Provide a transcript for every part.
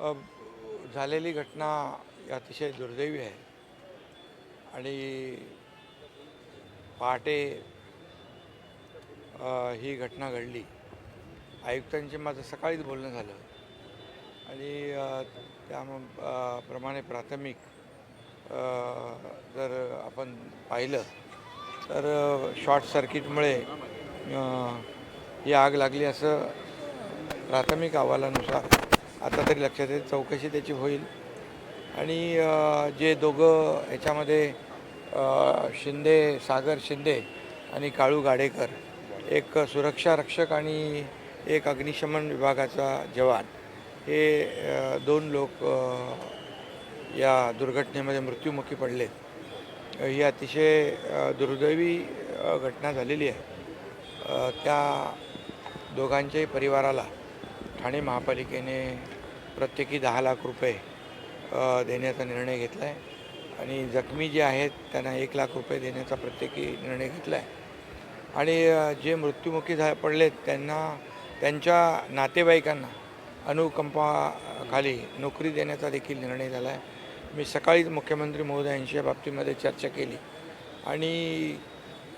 अ, झालेली घटना अतिशय दुर्दैवी आहे आणि पहाटे ही घटना घडली. आयुक्तांशी माझं सकाळीच बोलणं झालं आणि त्या प्रमाणे प्राथमिक जर आपण पाहिलं तर शॉर्ट सर्किटमुळे ही आग लागली असं प्राथमिक अहवालानुसार आता तरी लक्षात येईल. चौकशी त्याची होईल आणि जे दोघं ह्याच्यामध्ये सागर शिंदे आणि काळू गाडेकर, एक सुरक्षा रक्षक आणि एक अग्निशमन विभागाचा जवान, हे दोन लोक या दुर्घटनेमध्ये मृत्युमुखी पडलेत. ही अतिशय दुर्दैवी घटना झालेली आहे. त्या दोघांच्याही परिवाराला ठाणे महापालिकेने प्रत्येकी 10 लाख रुपये देण्याचा निर्णय घेतला आहे आणि जखमी जे आहेत त्यांना 1 लाख रुपये देण्याचा प्रत्येकी निर्णय घेतला आहे आणि जे मृत्युमुखी पडलेत त्यांना त्यांच्या नातेवाईकांना अनुकंपाखाली नोकरी देण्याचा देखील निर्णय झाला आहे. मी सकाळीच मुख्यमंत्री महोदयांशी या बाबतीमध्ये चर्चा केली आणि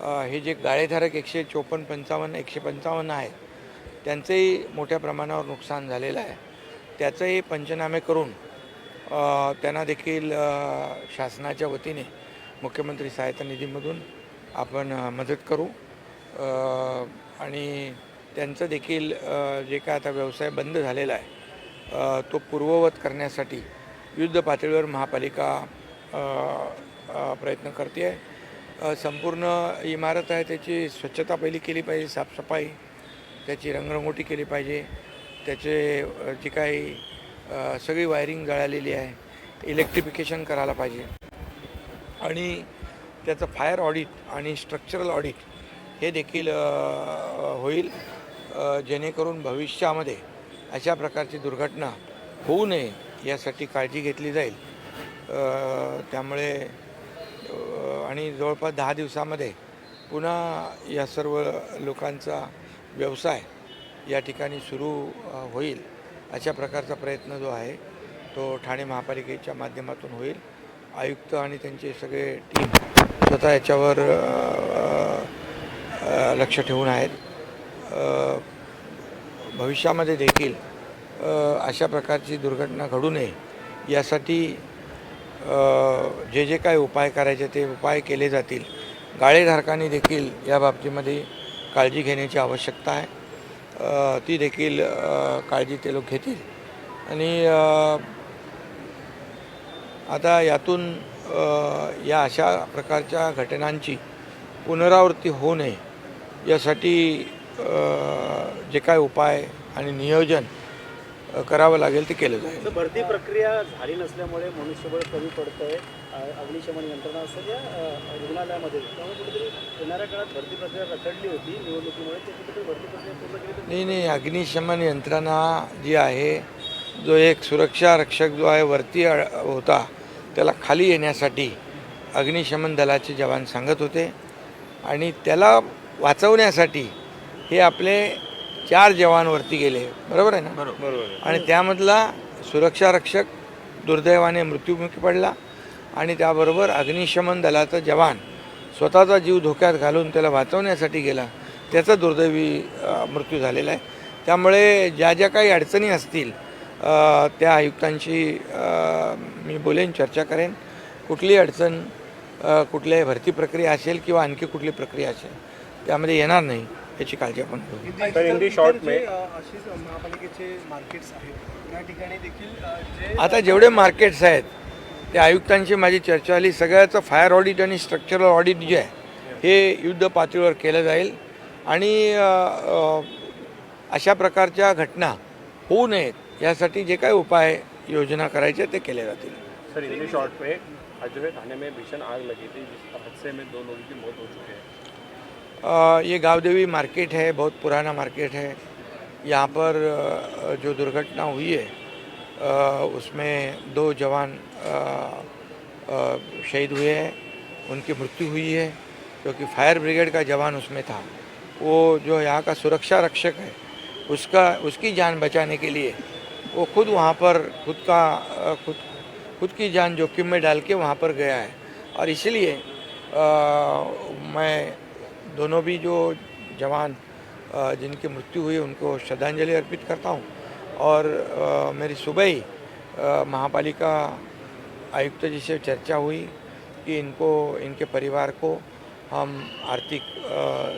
हे जे गाळेधारक 154, 55, 155 आहेत त्यांचंही मोठ्या प्रमाणावर नुकसान झालेलं आहे. त्याचंही पंचनामे करून त्यांना देखील शासनाच्या वतीने मुख्यमंत्री सहायता निधीमधून आपण मदत करू आणि त्यांचं देखील जे काय आता व्यवसाय बंद झालेला आहे तो पूर्ववत करण्यासाठी युद्ध पातळीवर महापालिका प्रयत्न करते आहे. संपूर्ण इमारत आहे त्याची स्वच्छता पहिली केली पाहिजे, साफसफाई, त्याची रंगरंगोटी केली पाहिजे, त्याचे जी काही सगळी वायरिंग जळालेली आहे, इलेक्ट्रिफिकेशन करायला पाहिजे आणि त्याचं फायर ऑडिट आणि स्ट्रक्चरल ऑडिट हे देखील होईल, जेणेकरून भविष्यामध्ये अशा प्रकारची दुर्घटना होऊ नये यासाठी काळजी घेतली जाईल. त्यामुळे आणि जवळपास 10 दिवसामध्ये पुन्हा या सर्व लोकांचा व्यवसाय या ठिकाणी सुरू होईल अशा प्रकारचा प्रयत्न जो आहे तो ठाणे महापालिकेच्या माध्यमातून होईल. आयुक्त आणि त्यांचे सगळे टीम स्वतः याच्यावर लक्ष ठेवून आहेत. भविष्यामध्ये देखील अशा प्रकारची दुर्घटना घडू नये यासाठी जे काही उपाय करायचे ते उपाय केले जातील. गाळेधारकांनी देखील या बाबतीमध्ये काळजी घेण्याची आवश्यकता आहे. ती देखील काळजी ते लोक घेतील आणि आता यातून या अशा प्रकारच्या घटनांची पुनरावृत्ती होऊ नये यासाठी जे काय उपाय आणि नियोजन करावं लागेल ते केलं जाईल. भरती प्रक्रिया झाली नसल्यामुळे मनुष्यबळ कमी पडतं आहे. अग्निशमन यंत्रणा असेल या रुग्णालयामध्ये, त्यामुळे कुठेतरी येणाऱ्या काळात भरती प्रक्रिया रखडली होती निवडणुकीमुळे, ते कुठेतरी भरती प्रक्रिया पूर्ण केली. नाही, अग्निशमन यंत्रणा जी आहे, जो एक सुरक्षा रक्षक जो आहे वरती होता, त्याला खाली येण्यासाठी अग्निशमन दलाचे जवान सांगत होते आणि त्याला वाचवण्यासाठी हे आपले 4 जवान वरती गेले. बरोबर आहे ना? बरोबर. आणि त्यामधला सुरक्षा रक्षक दुर्दैवाने मृत्युमुखी पडला आणि त्याबरोबर अग्निशमन दलाचा जवान स्वतःचा जीव धोक्यात घालून त्याला वाचवण्यासाठी गेला, त्याचा दुर्दैवी मृत्यू झालेला आहे. त्यामुळे ज्या काही अडचणी असतील त्या आयुक्तांशी मी बोलेन, चर्चा करेन. कुठली अडचण कुठल्याही भरती प्रक्रिया असेल किंवा आणखी कुठली प्रक्रिया असेल त्यामध्ये येणार नाही याची काळजी आपण आता जेवढे मार्केट्स आहेत ते आयुक्तांशी माझी चर्चा झाली. सगळ्याचं फायर ऑडिट आणि स्ट्रक्चरल ऑडिट जे आहे हे युद्ध पातळीवर केलं जाईल आणि अशा प्रकारच्या घटना होऊ नयेत यासाठी जे काही उपाय योजना करायचे ते केले जातील. सर, इन शॉर्ट में आज जो है थाने में भीषण आग लगी थी, जिस हादसे में 2 लोगों की मौत हो चुकी है. ये गावदेवी मार्केट है, बहुत पुराना मार्केट है. यहाँ पर जो दुर्घटना हुई है उसमें 2 जवान शहीद हुए हैं, उनकी मृत्यु हुई है क्योंकि फायर ब्रिगेड का जवान उसमें था. वो जो यहाँ का सुरक्षा रक्षक है उसकी जान बचाने के लिए वो खुद वहाँ पर खुद की जान जोखिम में डाल के वहाँ पर गया है। और इसलिए मैं दोनों भी जो जवान जिनकी मृत्यु हुई उनको श्रद्धांजलि अर्पित करता हूँ। और मेरी सुबह ही महापालिका आयुक्त जी से चर्चा हुई कि इनके परिवार को हम आर्थिक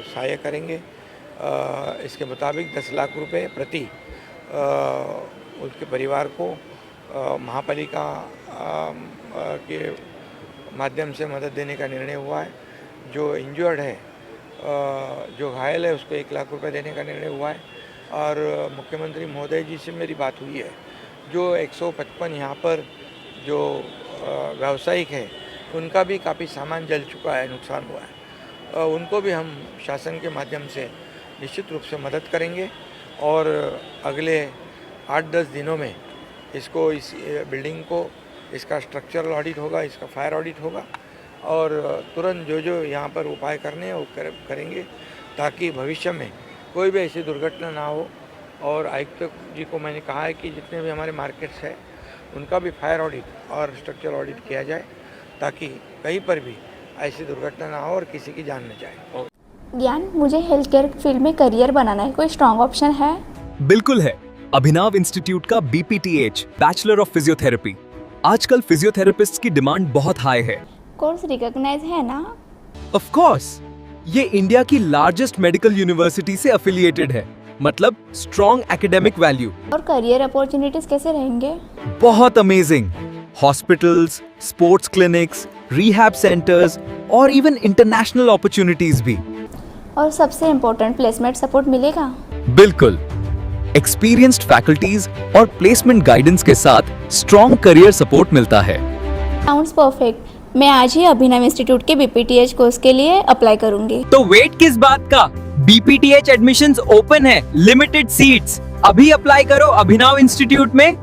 सहायता करेंगे। इसके मुताबिक 10 लाख रुपए प्रति उसके परिवार को महापालिका के माध्यम से मदद देने का निर्णय हुआ है। जो इंजर्ड है, जो घायल है, उसको 1 लाख रुपए देने का निर्णय हुआ है। और मुख्यमंत्री महोदय जी से मेरी बात हुई है। जो 155 यहाँ पर जो व्यावसायिक है उनका भी काफ़ी सामान जल चुका है, नुकसान हुआ है। उनको भी हम शासन के माध्यम से निश्चित रूप से मदद करेंगे और अगले 8-10 दिनों में इस बिल्डिंग को इसका स्ट्रक्चरल ऑडिट होगा, इसका फायर ऑडिट होगा और तुरंत जो यहाँ पर उपाय करने हैं वो करेंगे ताकि भविष्य में कोई भी ऐसी दुर्घटना ना हो। और आयुक्त जी को मैंने कहा है कि जितने भी हमारे मार्केट्स हैं उनका भी फायर ऑडिट और स्ट्रक्चरल ऑडिट किया जाए ताकि कहीं पर भी ऐसी दुर्घटना ना हो और किसी की जान न जाए। ज्ञान, मुझे हेल्थ केयर फील्ड में करियर बनाना है, कोई स्ट्रॉन्ग ऑप्शन है? बिल्कुल है। अभिनव इंस्टीट्यूट का BPTH बैचलर ऑफ फिजियोथेरेपी। आजकल फिजियोथेरेपिस्ट की डिमांड बहुत हाई है। कोर्स रिकॉग्नाइज है ना? ऑफ कोर्स, ये इंडिया की लार्जेस्ट मेडिकल यूनिवर्सिटी से एफिलिएटेड है, मतलब स्ट्रॉन्ग एकेडमिक वैल्यू। और करियर अपॉर्चुनिटीज कैसे रहेंगे? बहुत amazing. Hospitals, sports clinics, rehab centres और इवन इंटरनेशनल अपॉर्चुनिटीज भी। और सबसे इम्पोर्टेंट, प्लेसमेंट सपोर्ट मिलेगा? बिल्कुल। एक्सपीरियंस्ड फैकल्टीज और प्लेसमेंट गाइडेंस के साथ स्ट्रॉन्ग करियर सपोर्ट मिलता है। Sounds perfect. मैं आज ही अभिनव इंस्टीट्यूट के BPTH कोर्स के लिए अप्लाई करूंगी। तो वेट किस बात का? BPTH एडमिशंस ओपन है, लिमिटेड सीट्स। अभी अप्लाई करो अभिनव इंस्टीट्यूट में।